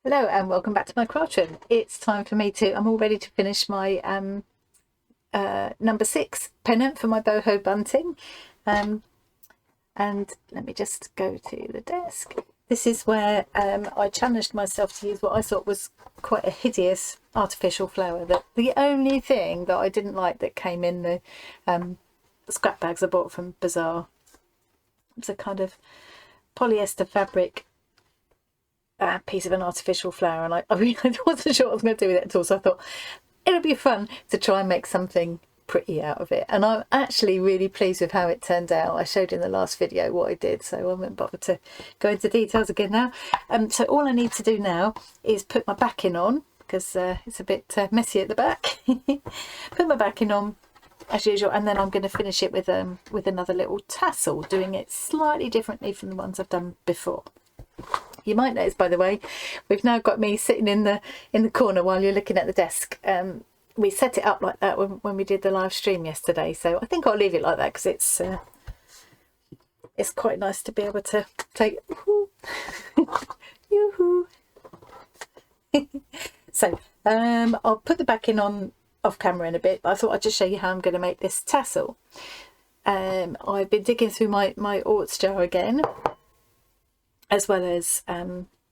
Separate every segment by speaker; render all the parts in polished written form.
Speaker 1: Hello and welcome back to my craft room. It's time for me I'm all ready to finish my number 6 pennant for my boho bunting. And let me just go to the desk. This is where I challenged myself to use what I thought was quite a hideous artificial flower. The only thing that I didn't like that came in the scrap bags I bought from Bazaar. It's a kind of polyester fabric piece of an artificial flower, and I really wasn't sure what I was going to do with it at all, so I thought it'll be fun to try and make something pretty out of it, and I'm actually really pleased with how it turned out. I showed in the last video what I did, so I won't bother to go into details again now. So all I need to do now is put my backing on, because it's a bit messy at the back. Put my backing on as usual, and then I'm going to finish it with another little tassel, doing it slightly differently from the ones I've done before. You might notice, by the way, we've now got me sitting in the corner while you're looking at the desk. We set it up like that when we did the live stream yesterday, so I think I'll leave it like that because it's quite nice to be able to take yoo-hoo. So I'll put the backing on off camera in a bit, but I thought I'd just show you how I'm going to make this tassel. I've been digging through my orts jar again, as well as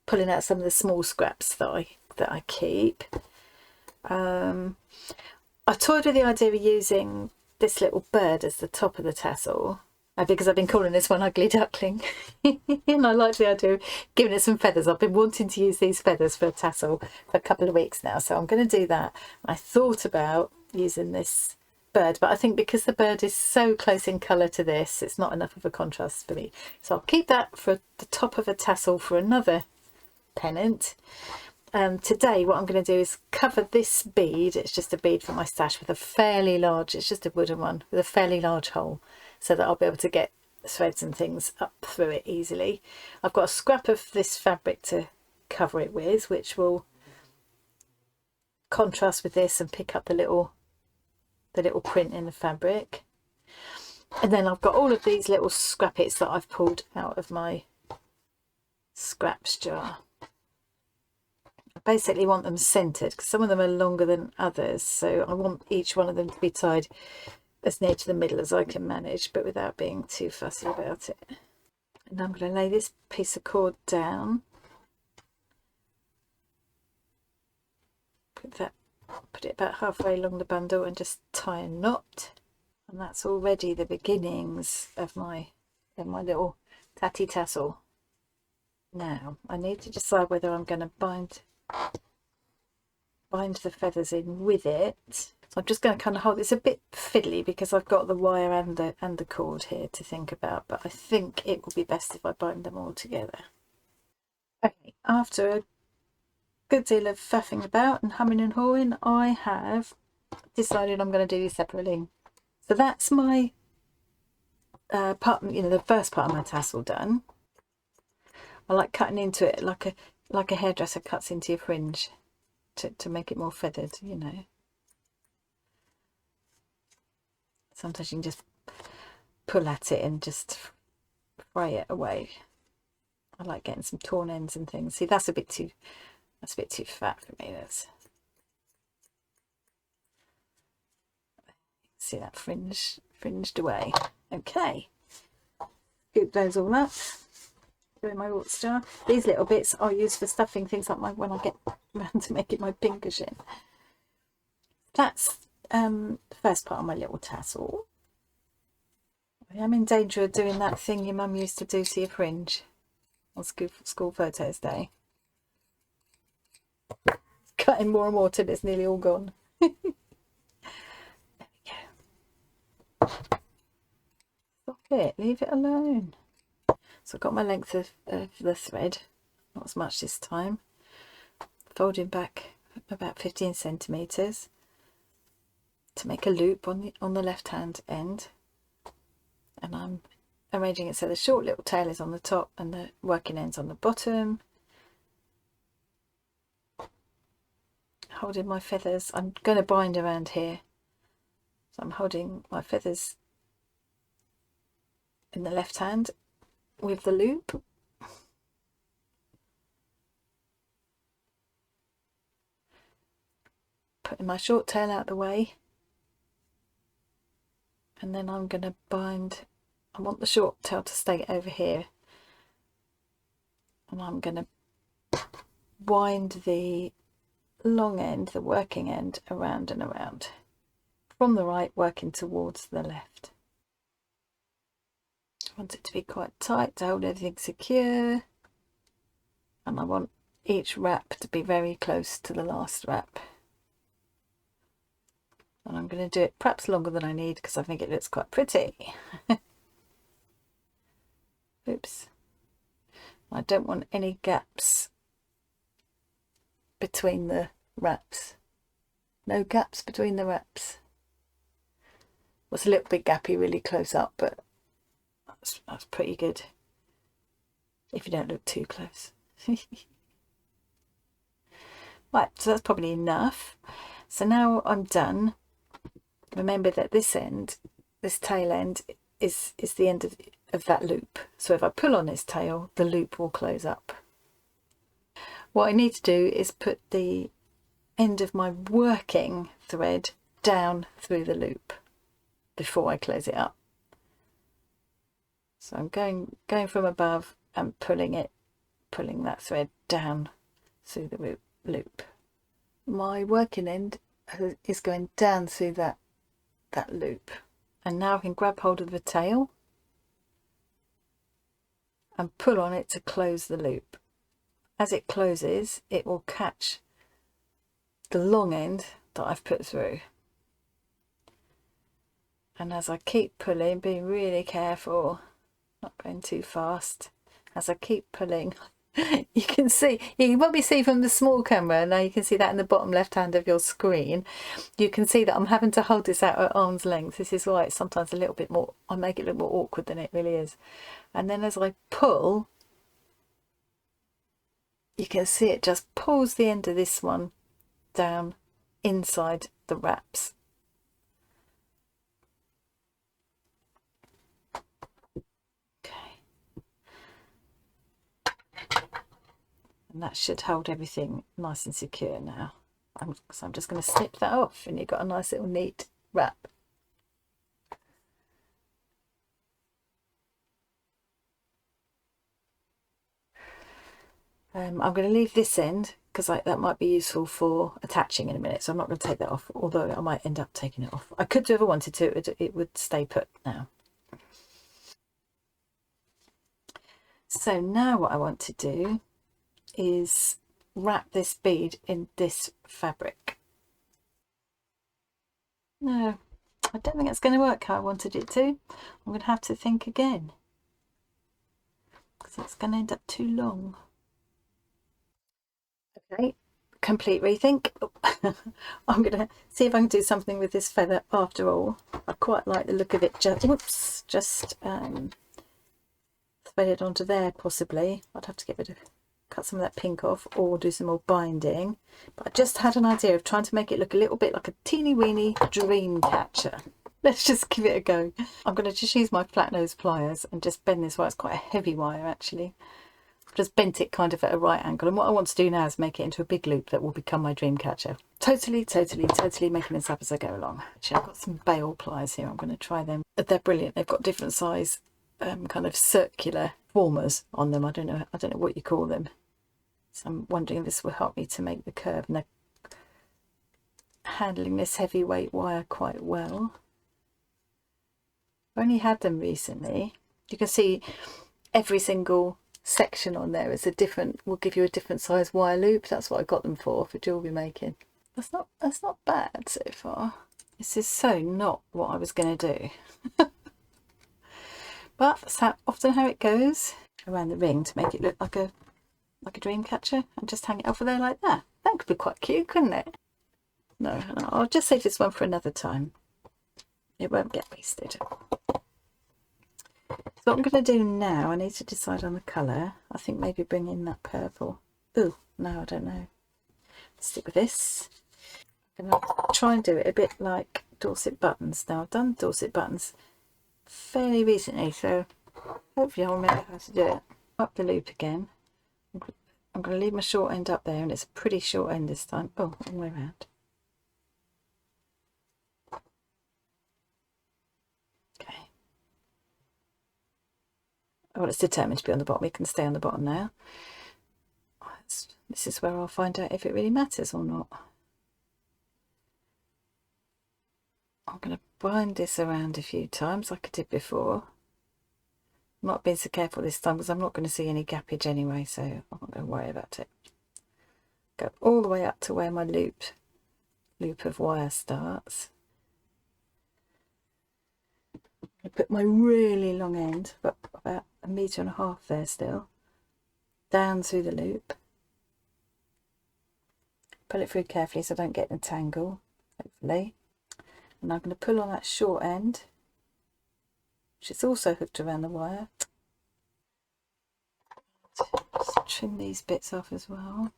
Speaker 1: pulling out some of the small scraps that I keep. I toyed with the idea of using this little bird as the top of the tassel, because I've been calling this one Ugly Duckling. And I like the idea of giving it some feathers. I've been wanting to use these feathers for a tassel for a couple of weeks now, so I'm going to do that. I thought about using this bird, but I think because the bird is so close in colour to this, it's not enough of a contrast for me, so I'll keep that for the top of a tassel for another pennant. Today what I'm going to do is cover this bead, it's just a bead from my stash, with a fairly large, it's just a wooden one with a fairly large hole, so that I'll be able to get threads and things up through it easily. I've got a scrap of this fabric to cover it with, which will contrast with this and pick up the little print in the fabric. And then I've got all of these little scrappets that I've pulled out of my scraps jar. I basically want them centered because some of them are longer than others, so I want each one of them to be tied as near to the middle as I can manage, but without being too fussy about it. And I'm going to lay this piece of cord down, put it about halfway along the bundle and just tie a knot, and that's already the beginnings of my little tatty tassel. Now I need to decide whether I'm going to bind the feathers in with it. So I'm just going to kind of hold. It's a bit fiddly because I've got the wire and the cord here to think about, but I think it will be best if I bind them all together. Okay, after a good deal of faffing about and humming and hawing, I have decided I'm going to do these separately. So that's my part, the first part of my tassel done. I like cutting into it like a hairdresser cuts into your fringe to make it more feathered, Sometimes you can just pull at it and just fray it away. I like getting some torn ends and things. See, that's a bit too fat for me. See that fringed away. Okay, scoop those all up. Go in my orts jar. These little bits I'll use for stuffing things like when I get around to making my pincushion. That's the first part of my little tassel. I am in danger of doing that thing your mum used to do to your fringe on school photos day. Cutting more and more till it's nearly all gone. There we go. Stop it, leave it alone. So I've got my length of the thread, not as much this time. Folding back about 15 centimeters to make a loop on the left hand end, and I'm arranging it so the short little tail is on the top and the working end's on the bottom. Holding my feathers, I'm going to bind around here, so I'm holding my feathers in the left hand with the loop, putting my short tail out the way, and then I'm going to bind. I want the short tail to stay over here, and I'm going to wind the long end, the working end, around and around from the right, working towards the left. I want it to be quite tight to hold everything secure, and I want each wrap to be very close to the last wrap. And I'm going to do it perhaps longer than I need because I think it looks quite pretty. Oops. I don't want any gaps between the wraps. No gaps between the wraps. Well, it's a little bit gappy really close up, but that's pretty good if you don't look too close. Right, so that's probably enough. So now I'm done. Remember that this end, this tail end, is the end of that loop. So if I pull on this tail, the loop will close up. What I need to do is put the end of my working thread down through the loop before I close it up. So I'm going from above and pulling that thread down through the loop. My working end is going down through that loop, and now I can grab hold of the tail and pull on it to close the loop. As it closes, it will catch the long end that I've put through, and as I keep pulling, being really careful, not going too fast, as I keep pulling, you can see, you can probably see from the small camera, now you can see that in the bottom left hand of your screen, you can see that I'm having to hold this out at arm's length. This is why it's sometimes a little bit more, I make it look more awkward than it really is. And then as I pull, you can see it just pulls the end of this one down inside the wraps. And that should hold everything nice and secure now. So I'm just going to snip that off, and you've got a nice little neat wrap. I'm going to leave this end because that might be useful for attaching in a minute, so I'm not going to take that off, although I might end up taking it off. I could do if I wanted to, it would stay put now. So now what I want to do is wrap this bead in this fabric. No, I don't think it's going to work how I wanted it to. I'm going to have to think again because it's going to end up too long. Okay, complete rethink. I'm going to see if I can do something with this feather after all. I quite like the look of it. Just thread it onto there possibly. I'd have to get rid of, cut some of that pink off or do some more binding. But I just had an idea of trying to make it look a little bit like a teeny weeny dream catcher. Let's just give it a go. I'm going to just use my flat nose pliers and just bend this wire. It's quite a heavy wire actually. I've just bent it kind of at a right angle, and what I want to do now is make it into a big loop that will become my dream catcher. Totally making this up as I go along. Actually, I've got some bail pliers here. I'm going to try them. They're brilliant. They've got different size kind of circular formers on them. I don't know what you call them. So I'm wondering if this will help me to make the curve, and they're handling this heavyweight wire quite well. I've only had them recently. You can see every single section on there is a different, will give you a different size wire loop. That's what I got them for jewellery making. That's not bad so far. This is so not what I was going to do. But that's often how it goes around the ring to make it look like a dream catcher, and just hang it over there like that. That could be quite cute, couldn't it? No, I'll just save this one for another time. It won't get wasted. So what I'm going to do now, I need to decide on the colour. I think maybe bring in that purple. Ooh, no, I don't know. Stick with this. I'm going to try and do it a bit like Dorset buttons. Now I've done Dorset buttons fairly recently, so hopefully I'll remember how to do it. Up the loop again. I'm going to leave my short end up there, and it's a pretty short end this time. Oh, wrong way around. Well, it's determined to be on the bottom. It can stay on the bottom now. This is where I'll find out if it really matters or not. I'm going to bind this around a few times like I did before. I'm not being so careful this time because I'm not going to see any gappage anyway, so I'm not going to worry about it. Go all the way up to where my loop of wire starts. I put my really long end, but about 1.5 meters there still, down through the loop. Pull it through carefully so I don't get in a tangle, hopefully. And I'm going to pull on that short end, which is also hooked around the wire. Just trim these bits off as well.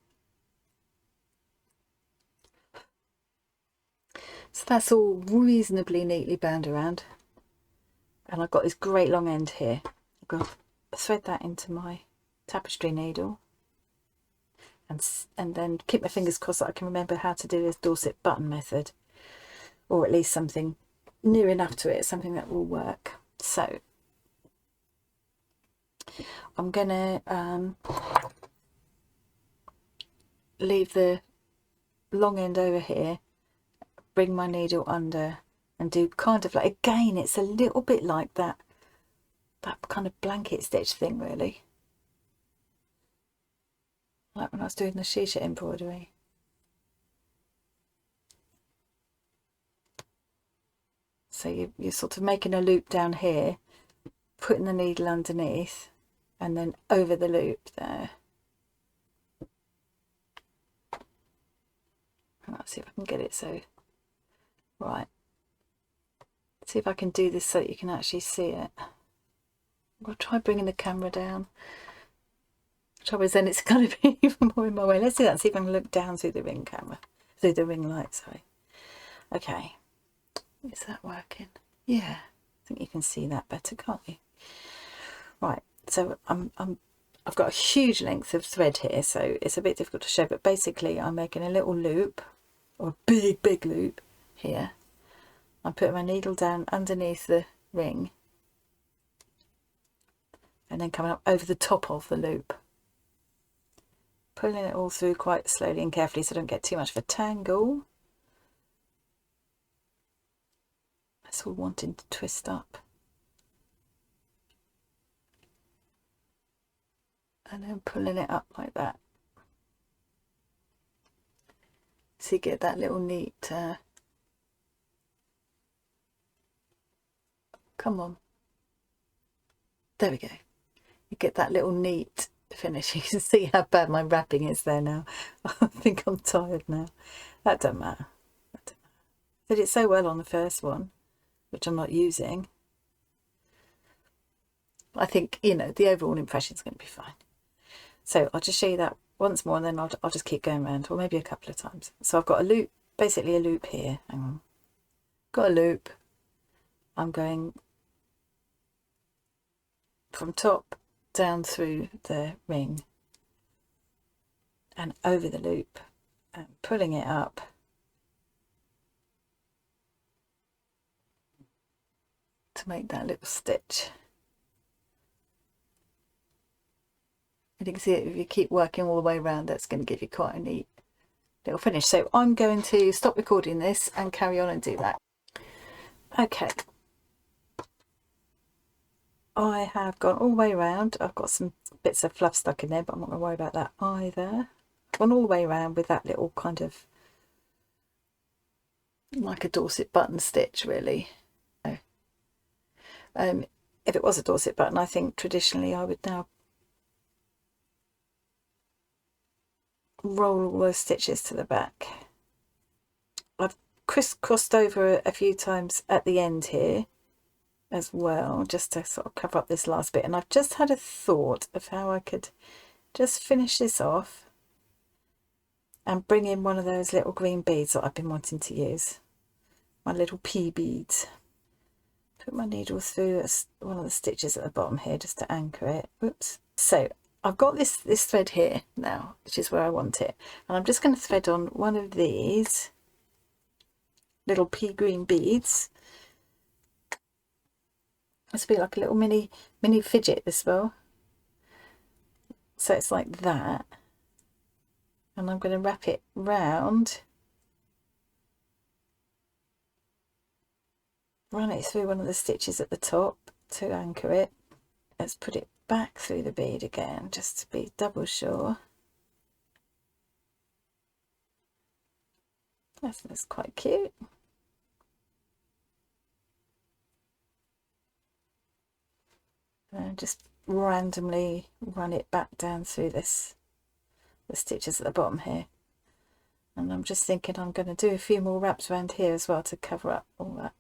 Speaker 1: So that's all reasonably neatly bound around. And I've got this great long end here. I'm going to thread that into my tapestry needle. And then keep my fingers crossed that I can remember how to do this Dorset button method, or at least something near enough to it, something that will work. So I'm gonna leave the long end over here, bring my needle under and do kind of like, again, it's a little bit like that kind of blanket stitch thing, really. Like when I was doing the shisha embroidery. So you're sort of making a loop down here, putting the needle underneath, and then over the loop there. Let's see if I can get it so right. See if I can do this so that you can actually see it. I'll try bringing the camera down. The trouble is then it's going to be even more in my way. Let's do that. See if I can look down through the ring camera, through the ring light. Sorry. Okay. Is that working? Yeah. I think you can see that better, can't you? Right. So I've got a huge length of thread here, so it's a bit difficult to show. But basically, I'm making a little loop, or a big loop here. I'm putting my needle down underneath the ring, and then coming up over the top of the loop. Pulling it all through quite slowly and carefully so I don't get too much of a tangle. That's all wanting to twist up. And then pulling it up like that. So you get that little neat, come on. There we go. You get that little neat finish. You can see how bad my wrapping is there now. I think I'm tired now. That don't matter. Did it so well on the first one, which I'm not using. I think, you know, the overall impression is going to be fine. So I'll just show you that once more, and then I'll just keep going around, or maybe a couple of times. So I've got a loop, basically a loop here. Hang on. Got a loop. I'm going from top down through the ring and over the loop and pulling it up to make that little stitch. And you can see if you keep working all the way around, that's going to give you quite a neat little finish. So I'm going to stop recording this and carry on and do that. Okay. I have gone all the way around. I've got some bits of fluff stuck in there, but I'm not going to worry about that either. Gone all the way around with that little kind of like a Dorset button stitch, really. If it was a Dorset button, I think traditionally I would now roll all those stitches to the back. I've crisscrossed over a few times at the end here as well, just to sort of cover up this last bit, and I've just had a thought of how I could just finish this off and bring in one of those little green beads that I've been wanting to use, my little pea beads. Put my needle through one of the stitches at the bottom here just to anchor it. Oops. So I've got this thread here now, which is where I want it, and I'm just going to thread on one of these little pea green beads This will be like a little mini fidget, this will. So it's like that. And I'm going to wrap it round. Run it through one of the stitches at the top to anchor it. Let's put it back through the bead again, just to be double sure. That's quite cute. And just randomly run it back down through the stitches at the bottom here. And I'm just thinking I'm going to do a few more wraps around here as well to cover up all that.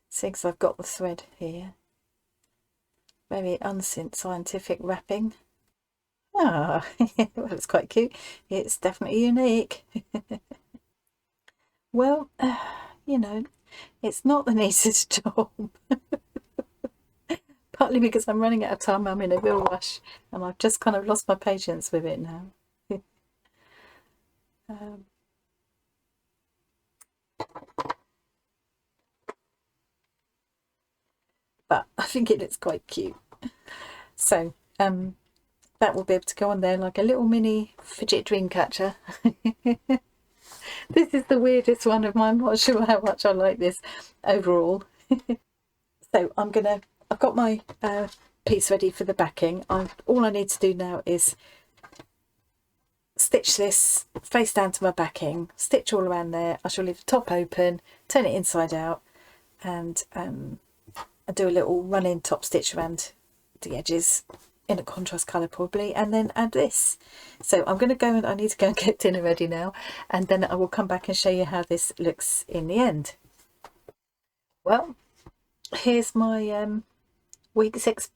Speaker 1: See, because I've got the thread here. Very unscientific wrapping. Ah, well, it's quite cute. It's definitely unique. Well, you know, it's not the neatest job. Partly because I'm running out of time, I'm in a real rush, and I've just kind of lost my patience with it now. But I think it looks quite cute. So that will be able to go on there like a little mini fidget dream catcher. This is the weirdest one of mine. I'm not sure how much I like this overall. So I've got my piece ready for the backing. All I need to do now is stitch this face down to my backing, stitch all around there. I shall leave the top open, turn it inside out, and I do a little run-in top stitch around the edges in a contrast colour probably, and then add this. So I'm going to go, and I need to go and get dinner ready now, and then I will come back and show you how this looks in the end. Well, here's my week 6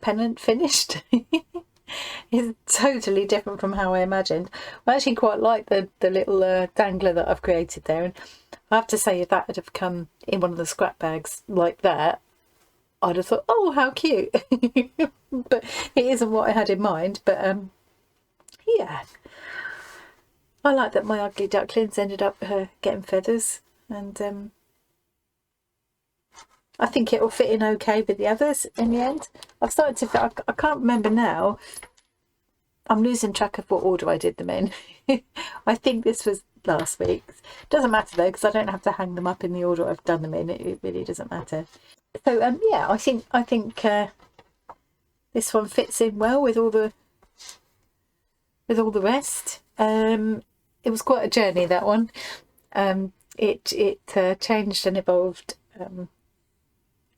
Speaker 1: pennant finished. It's totally different from how I imagined. I actually quite like the little dangler that I've created there, and I have to say, if that had have come in one of the scrap bags like that, I'd have thought, oh, how cute. But it isn't what I had in mind. But yeah, I like that my ugly ducklings ended up getting feathers, and I think it will fit in okay with the others in the end. I've started to, I can't remember now. I'm losing track of what order I did them in. I think this was last week's. Doesn't matter though, because I don't have to hang them up in the order I've done them in. It really doesn't matter. So yeah, I think this one fits in well with all the rest. It was quite a journey, that one. It changed and evolved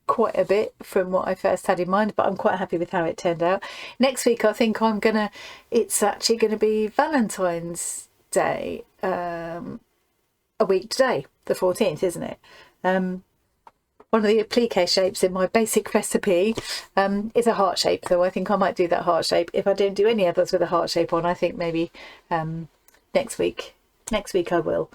Speaker 1: quite a bit from what I first had in mind, but I'm quite happy with how it turned out. Next week I think it's actually gonna be Valentine's Day, a week today, the 14th, isn't it? One of the applique shapes in my basic recipe is a heart shape, so I think I might do that heart shape. If I don't do any others with a heart shape on, I think maybe next week I will.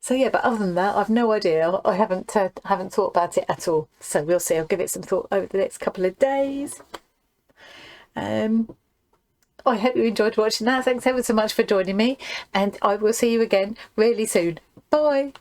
Speaker 1: So yeah, but other than that, I've no idea. I haven't thought about it at all. So we'll see. I'll give it some thought over the next couple of days. I hope you enjoyed watching that. Thanks ever so much for joining me, and I will see you again really soon. Bye.